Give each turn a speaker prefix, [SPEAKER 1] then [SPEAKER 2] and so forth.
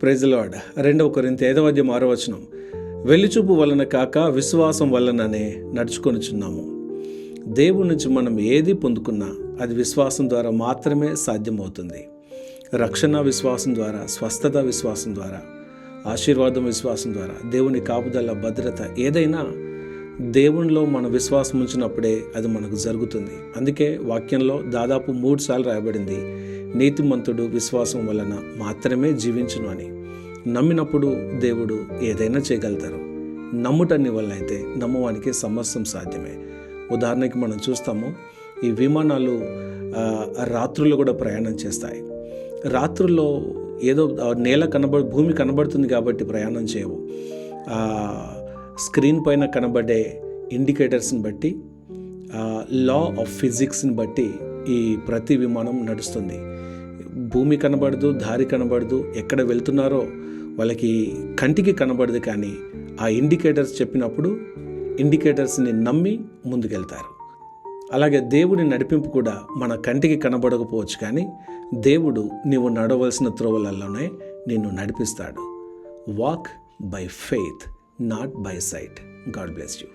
[SPEAKER 1] Praise the lord. 2 కొరింథీ 5:6 వెలిచూపు వలన కాక విశ్వాసం వలననే నడుచుకొనుచున్నాము. దేవుడి నుంచి మనం ఏది పొందుకున్నా అది విశ్వాసం ద్వారా మాత్రమే సాధ్యమవుతుంది. రక్షణ విశ్వాసం ద్వారా, స్వస్థత విశ్వాసం ద్వారా, ఆశీర్వాదం విశ్వాసం ద్వారా, దేవుని కాపుదల, భద్రత ఏదైనా దేవునిలో మన విశ్వాసం ఉంచినప్పుడే అది మనకు జరుగుతుంది. అందుకే వాక్యంలో దాదాపు 3 సార్లు రాయబడింది, నీతిమంతుడు విశ్వాసం వలన మాత్రమే జీవించును అని. నమ్మినప్పుడు దేవుడు ఏదైనా చేయగలుగుతారు. నమ్ముటని వల్ల అయితే నమ్మవానికి సమస్తం సాధ్యమే. ఉదాహరణకి మనం చూస్తాము, ఈ విమానాలు రాత్రుల్లో కూడా ప్రయాణం చేస్తాయి. రాత్రుల్లో ఏదో భూమి కనబడుతుంది కాబట్టి ప్రయాణం చేయవు. స్క్రీన్ పైన కనబడే ఇండికేటర్స్ని బట్టి, లా ఆఫ్ ఫిజిక్స్ని బట్టి ఈ ప్రతి విమానం నడుస్తుంది. భూమి కనబడదు, దారి కనబడదు, ఎక్కడ వెళ్తున్నారో వాళ్ళకి కంటికి కనబడదు. కానీ ఆ ఇండికేటర్స్ చెప్పినప్పుడు ఇండికేటర్స్ని నమ్మి ముందుకెళ్తారు. అలాగే దేవుడి నడిపింపు కూడా మన కంటికి కనబడకపోవచ్చు, కానీ దేవుడు నీవు నడవలసిన త్రోవలలోనే నిన్ను నడిపిస్తాడు. Walk by faith, not by sight. God bless you.